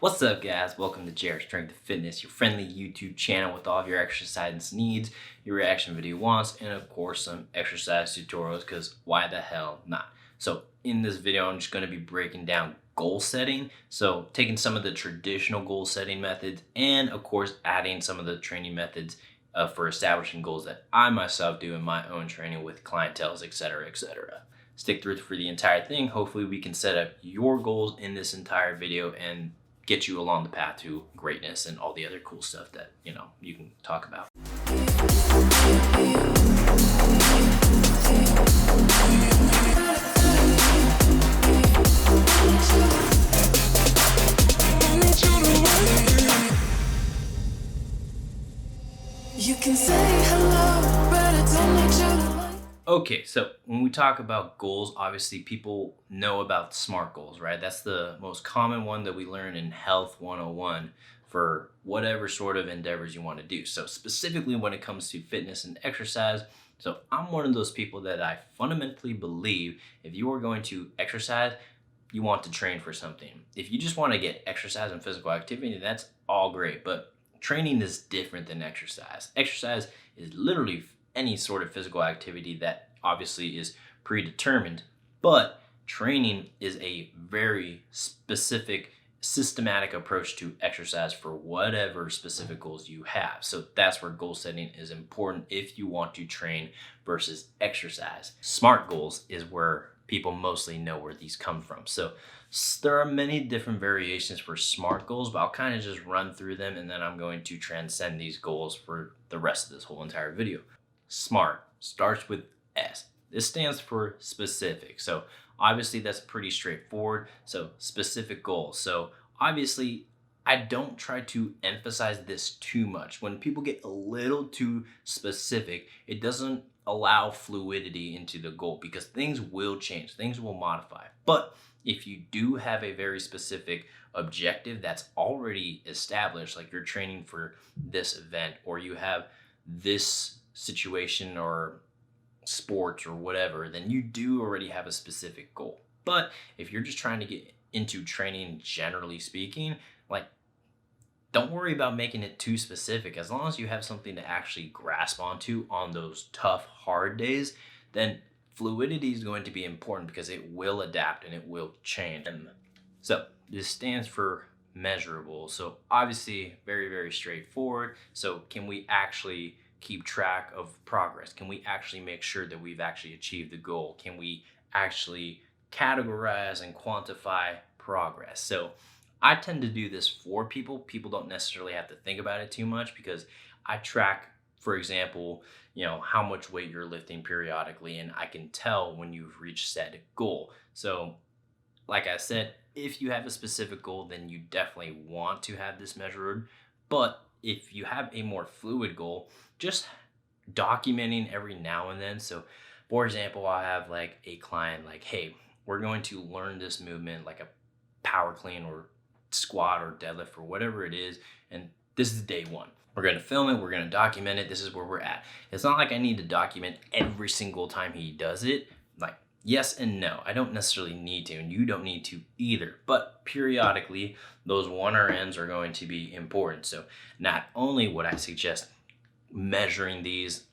What's up, guys? Welcome to JR Strength and Fitness, your friendly YouTube channel with all of your exercise needs, your reaction video wants, and of course some exercise tutorials, because why the hell not? So in this video, I'm just going to be breaking down goal setting. So taking some of the traditional goal setting methods and of course adding some of the training methods for establishing goals that I myself do in my own training with clienteles, etc., etc. Stick through for the entire thing. Hopefully we can set up your goals in this entire video and get you along the path to greatness and all the other cool stuff that, you can talk about. You can say hello, but I don't need you to like. Okay, so when we talk about goals, obviously people know about SMART goals, right? That's the most common one that we learn in Health 101 for whatever sort of endeavors you want to do. So specifically when it comes to fitness and exercise, so I'm one of those people that I fundamentally believe if you are going to exercise, you want to train for something. If you just want to get exercise and physical activity, that's all great, but training is different than exercise. Exercise is literally any sort of physical activity that obviously is predetermined, but training is a very specific, systematic approach to exercise for whatever specific goals you have. So that's where goal setting is important if you want to train versus exercise. SMART goals is where people mostly know where these come from. So there are many different variations for SMART goals, but I'll kind of just run through them and then I'm going to transcend these goals for the rest of this whole entire video. SMART starts with S. This stands for specific. So obviously that's pretty straightforward. So specific goals. So obviously I don't try to emphasize this too much. When people get a little too specific, it doesn't allow fluidity into the goal because things will change, things will modify. But if you do have a very specific objective that's already established, like you're training for this event or you have this situation or sports or whatever, then you do already have a specific goal. But if you're just trying to get into training, generally speaking, like don't worry about making it too specific. As long as you have something to actually grasp onto on those tough, hard days, then fluidity is going to be important because it will adapt and it will change. So this stands for measurable. So obviously very, very straightforward. So can we actually keep track of progress? Can we actually make sure that we've actually achieved the goal? Can we actually categorize and quantify progress? So I tend to do this for people. People don't necessarily have to think about it too much because I track, for example, how much weight you're lifting periodically, and I can tell when you've reached said goal. So like I said, if you have a specific goal, then you definitely want to have this measured. But if you have a more fluid goal, just documenting every now and then. So for example, I'll have like a client like, hey, we're going to learn this movement like a power clean or squat or deadlift or whatever it is, and this is day one. We're going to film it, we're going to document it, this is where we're at. It's not like I need to document every single time he does it. Like, yes and no, I don't necessarily need to, and you don't need to either, but periodically those 1RNs are going to be important. So not only would I suggest measuring these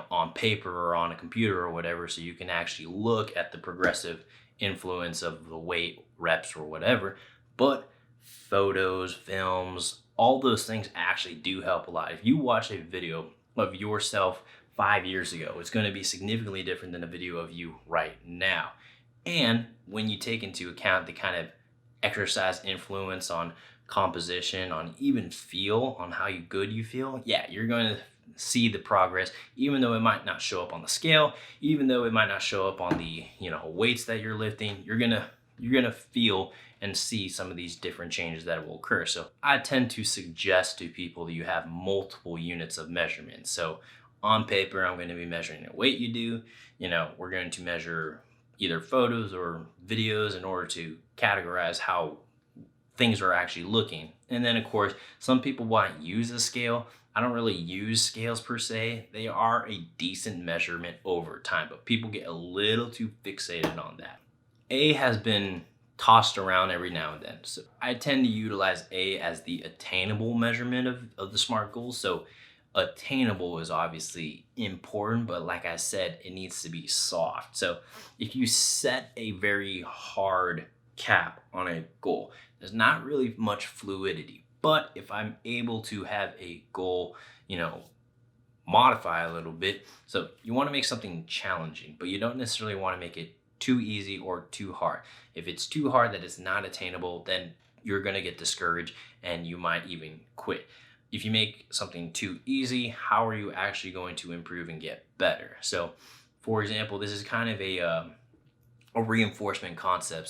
on paper or on a computer or whatever, so you can actually look at the progressive influence of the weight, reps, or whatever, but photos, films, all those things actually do help a lot. If you watch a video of yourself 5 years ago, it's going to be significantly different than a video of you right now. And when you take into account the kind of exercise influence on composition, on even feel, on how good you feel, yeah, you're going to see the progress, even though it might not show up on the scale, even though it might not show up on the weights that you're lifting. You're gonna feel and see some of these different changes that will occur. So I tend to suggest to people that you have multiple units of measurement. So on paper, I'm going to be measuring the weight you do. We're going to measure either photos or videos in order to categorize how things are actually looking. And then of course, some people want to use a scale. I don't really use scales per se. They are a decent measurement over time, but people get a little too fixated on that. A has been tossed around every now and then. So I tend to utilize A as the attainable measurement of the SMART goals. So attainable is obviously important, but like I said, it needs to be soft. So if you set a very hard cap on a goal, there's not really much fluidity. But if I'm able to have a goal, modify a little bit. So you want to make something challenging, but you don't necessarily want to make it too easy or too hard. If it's too hard that it's not attainable, then you're going to get discouraged and you might even quit. If you make something too easy, how are you actually going to improve and get better? So for example, this is kind of a reinforcement concept.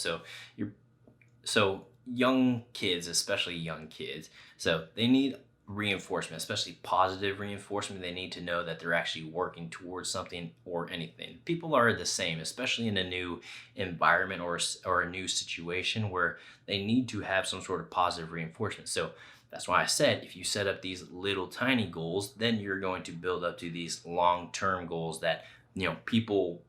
So young kids, especially young kids, so they need reinforcement, especially positive reinforcement. They need to know that they're actually working towards something or anything. People are the same, especially in a new environment or a new situation where they need to have some sort of positive reinforcement. So that's why I said, if you set up these little tiny goals, then you're going to build up to these long-term goals that, people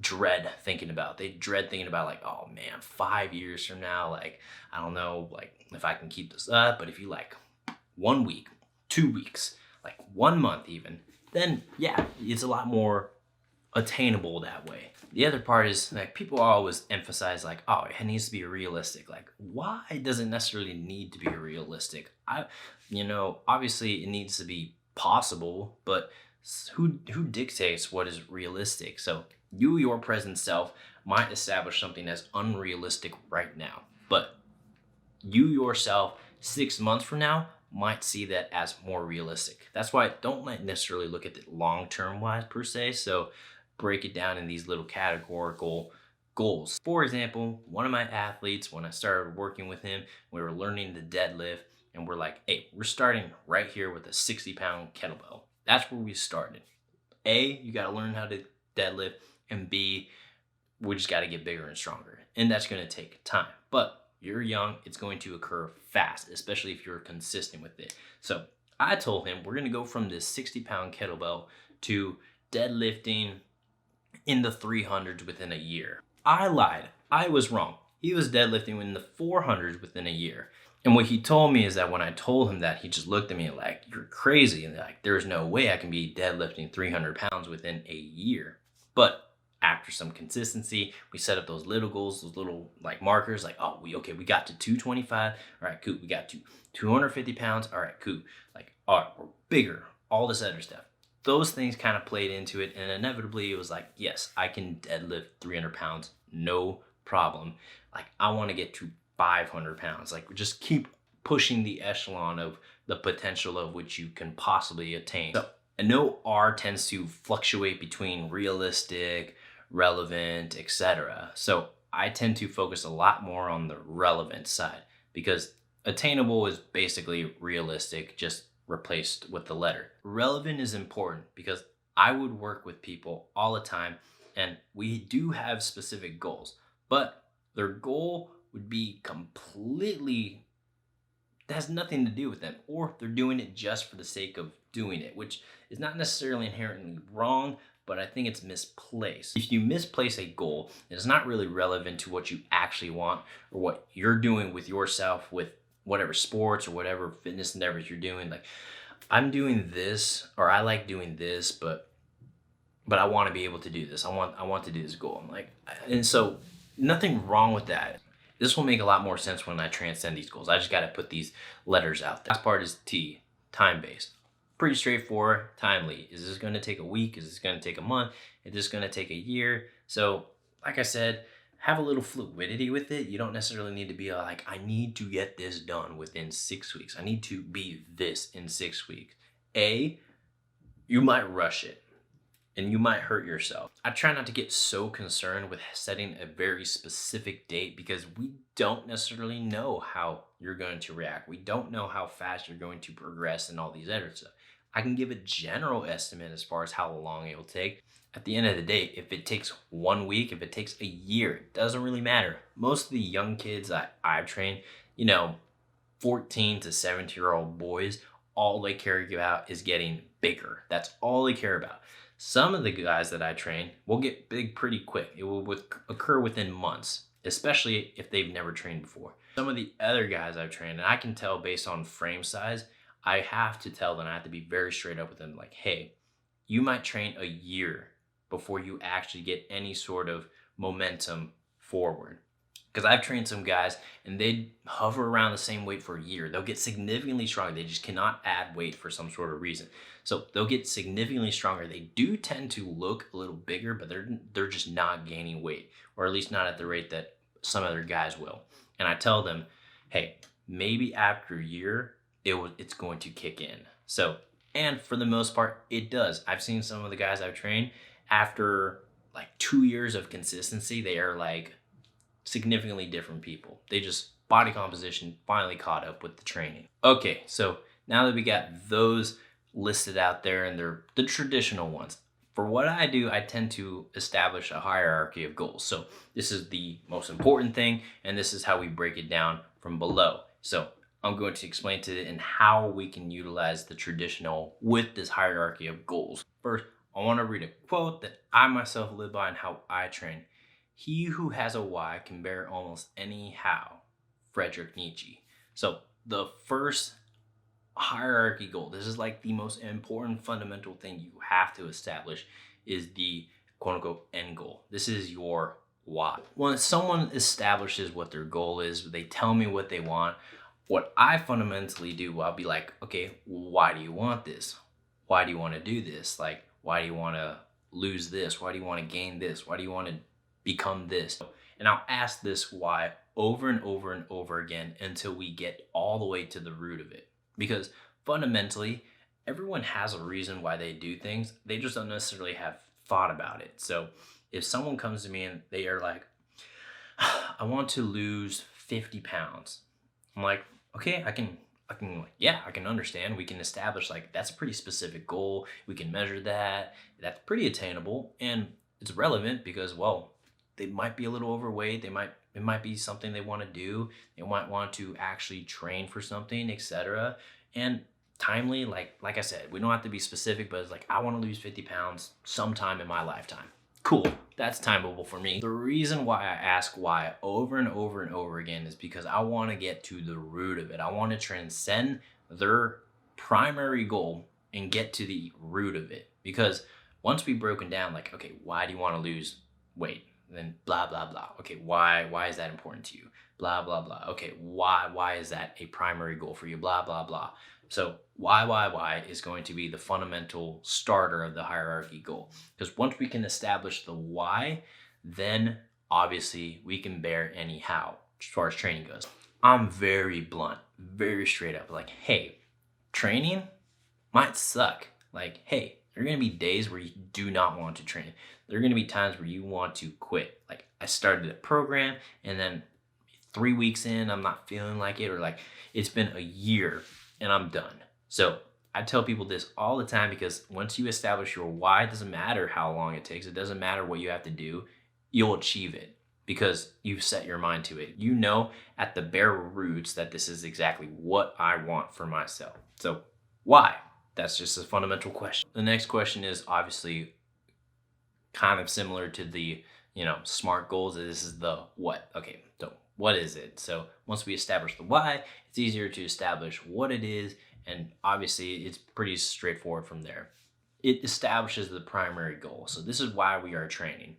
dread thinking about. They dread thinking about, like, oh man, 5 years from now, like, I don't know, like, if I can keep this up. But if you 1 week, 2 weeks, 1 month even, then yeah, it's a lot more attainable that way. The other part is, people always emphasize, oh, it needs to be realistic. Why does it necessarily need to be realistic? Obviously it needs to be possible, but who dictates what is realistic? So you, your present self, might establish something as unrealistic right now, but you yourself 6 months from now might see that as more realistic. That's why don't necessarily look at it long-term wise per se. So break it down in these little categorical goals. For example, one of my athletes, when I started working with him, we were learning the deadlift, and we're like, hey, we're starting right here with a 60-pound kettlebell. That's where we started. A, you got to learn how to deadlift, and B, we just got to get bigger and stronger. And that's going to take time. But you're young, it's going to occur fast, especially if you're consistent with it. So I told him we're going to go from this 60-pound kettlebell to deadlifting in the 300s within a year. I lied. I was wrong. He was deadlifting in the 400s within a year. And what he told me is that when I told him that, he just looked at me like, you're crazy. And there's no way I can be deadlifting 300 pounds within a year. But after some consistency, we set up those little goals, those little markers, we got to 225. All right, cool. We got to 250 pounds. All right, cool. All right, we're bigger, all this other stuff. Those things kind of played into it. And inevitably it was yes, I can deadlift 300 pounds. No problem. I want to get to 500 pounds. Just keep pushing the echelon of the potential of which you can possibly attain. So I know R tends to fluctuate between realistic, relevant, etc. So I tend to focus a lot more on the relevant side, because attainable is basically realistic, just replaced with the letter. Relevant is important because I would work with people all the time, and we do have specific goals, but their goal would be completely, that has nothing to do with them, or they're doing it just for the sake of doing it, which is not necessarily inherently wrong, but I think it's misplaced. If you misplace a goal, it's not really relevant to what you actually want or what you're doing with yourself, with whatever sports or whatever fitness endeavors you're doing. I'm doing this, or I like doing this, but I want to be able to do this. I want to do this goal. And so nothing wrong with that. This will make a lot more sense when I transcend these goals. I just got to put these letters out there. Last part is T, time-based. Pretty straightforward, timely. Is this going to take a week? Is this going to take a month? Is this going to take a year? So, like I said, have a little fluidity with it. You don't necessarily need to be I need to get this done within 6 weeks. I need to be this in 6 weeks. You might rush it and you might hurt yourself. I try not to get so concerned with setting a very specific date, because we don't necessarily know how you're going to react. We don't know how fast you're going to progress and all these other stuff. I can give a general estimate as far as how long it will take. At the end of the day, if it takes 1 week, if it takes a year, it doesn't really matter. Most of the young kids I've trained, 14 to 17-year-old boys, all they care about is getting bigger. That's all they care about. Some of the guys that I train will get big pretty quick. It will occur within months. especially if they've never trained before. Some of the other guys I've trained, and I can tell based on frame size, I have to tell them, I have to be very straight up with them, like, hey, you might train a year before you actually get any sort of momentum forward. Because I've trained some guys and they hover around the same weight for a year. They'll get significantly stronger. They just cannot add weight for some sort of reason. So they'll get significantly stronger. They do tend to look a little bigger, but they're just not gaining weight, or at least not at the rate that some other guys will. And I tell them, hey, maybe after a year, it's going to kick in. So, and for the most part, it does. I've seen some of the guys I've trained after like 2 years of consistency, they are like significantly different people. They just, body composition finally caught up with the training. Okay, so now that we got those listed out there, and they're the traditional ones, for what I do, I tend to establish a hierarchy of goals. So this is the most important thing, and this is how we break it down from below. So I'm going to explain to it and how we can utilize the traditional with this hierarchy of goals. First, I want to read a quote that I myself live by and how I train. He who has a why can bear almost any how. Friedrich Nietzsche. So the first hierarchy goal, this is like the most important fundamental thing you have to establish, is the quote unquote end goal. This is your why. When someone establishes what their goal is, they tell me what they want. What I fundamentally do, I'll be like, okay, why do you want this? Why do you want to do this? Like, why do you want to lose this? Why do you want to gain this? Why do you want to become this? And I'll ask this why over and over and over again until we get all the way to the root of it. Because fundamentally, everyone has a reason why they do things. They just don't necessarily have thought about it. So if someone comes to me and they are like, I want to lose 50 pounds. I'm like, okay, I can understand. We can establish like, that's a pretty specific goal. We can measure that. That's pretty attainable. And it's relevant because, well, they might be a little overweight. It might be something they want to do. They might want to actually train for something, etc. And timely, like I said, we don't have to be specific, but it's like, I want to lose 50 pounds sometime in my lifetime. Cool, that's timeable for me. The reason why I ask why over and over and over again is because I want to get to the root of it. I want to transcend their primary goal and get to the root of it. Because once we've broken down, like, okay, why do you want to lose weight? Then blah, blah, blah. Okay, why is that important to you? Blah, blah, blah. Okay, why is that a primary goal for you? Blah, blah, blah. So why is going to be the fundamental starter of the hierarchy goal. Because once we can establish the why, then obviously we can bear any how as far as training goes. I'm very blunt, very straight up. Like, hey, training might suck. Like, hey, there are going to be days where you do not want to train. There are going to be times where you want to quit. Like, I started a program and then 3 weeks in, I'm not feeling like it, or like it's been a year and I'm done. So I tell people this all the time, because once you establish your why, it doesn't matter how long it takes. It doesn't matter what you have to do. You'll achieve it because you've set your mind to it. You know at the bare roots that this is exactly what I want for myself. So why? That's just a fundamental question. The next question is obviously kind of similar to the, SMART goals. This is the what. Okay, so what is it? So once we establish the why, it's easier to establish what it is. And obviously it's pretty straightforward from there. It establishes the primary goal. So this is why we are training.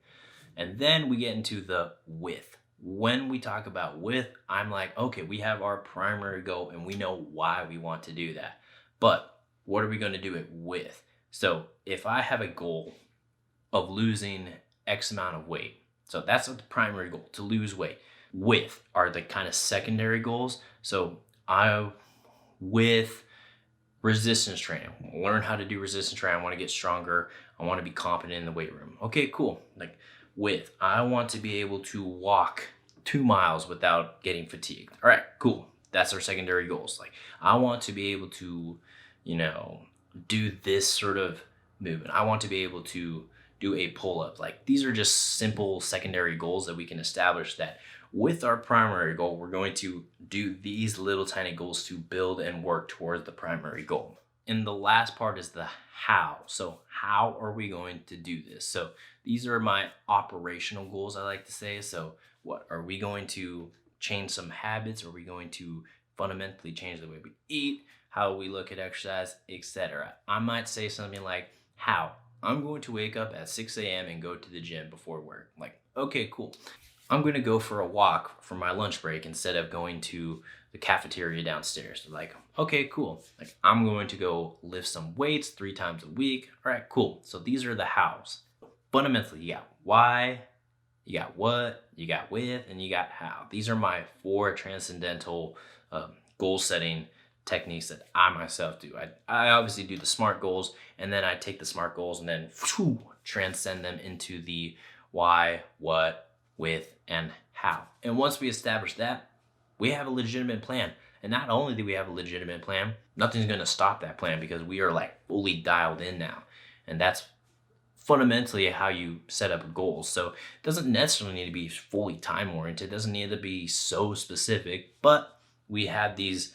And then we get into the with. When we talk about with, I'm like, okay, we have our primary goal and we know why we want to do that. But what are we going to do it with? So if I have a goal of losing X amount of weight, so that's the primary goal, to lose weight. With are the kind of secondary goals. So with resistance training, learn how to do resistance training. I want to get stronger. I want to be competent in the weight room. Okay, cool. Like with, I want to be able to walk 2 miles without getting fatigued. All right, cool. That's our secondary goals. Like I want to be able to, do this sort of movement. I want to be able to do a pull-up. Like these are just simple secondary goals that we can establish that with our primary goal, we're going to do these little tiny goals to build and work towards the primary goal. And the last part is the how. So how are we going to do this? So these are my operational goals, I like to say. So what? Are we going to change some habits? Are we going to fundamentally change the way we eat, how we look at exercise, etc.? I might say something like, how? I'm going to wake up at 6 a.m. and go to the gym before work. Like, okay, cool. I'm going to go for a walk for my lunch break instead of going to the cafeteria downstairs. Like, okay, cool. Like, I'm going to go lift some weights 3 times a week. All right, cool. So these are the hows. Fundamentally, you got why, you got what, you got with, and you got how. These are my 4 transcendental goal setting techniques that I myself do. I obviously do the SMART goals, and then I take the SMART goals and then transcend them into the why, what, with, and how. And once we establish that, we have a legitimate plan. And not only do we have a legitimate plan, nothing's going to stop that plan because we are like fully dialed in now. And that's fundamentally how you set up goals. So it doesn't necessarily need to be fully time oriented. It doesn't need to be so specific, but we have these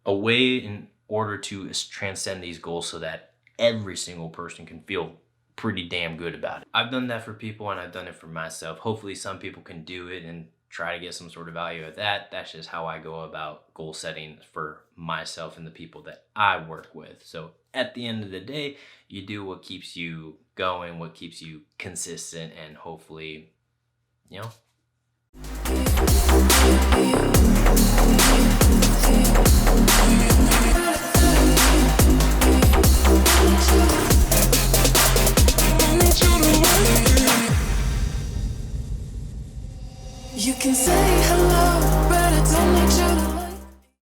a way in order to transcend these goals so that every single person can feel pretty damn good about it. I've done that for people and I've done it for myself. Hopefully some people can do it and try to get some sort of value of that. That's just how I go about goal setting for myself and the people that I work with. So at the end of the day, you do what keeps you going, what keeps you consistent, and hopefully, you know,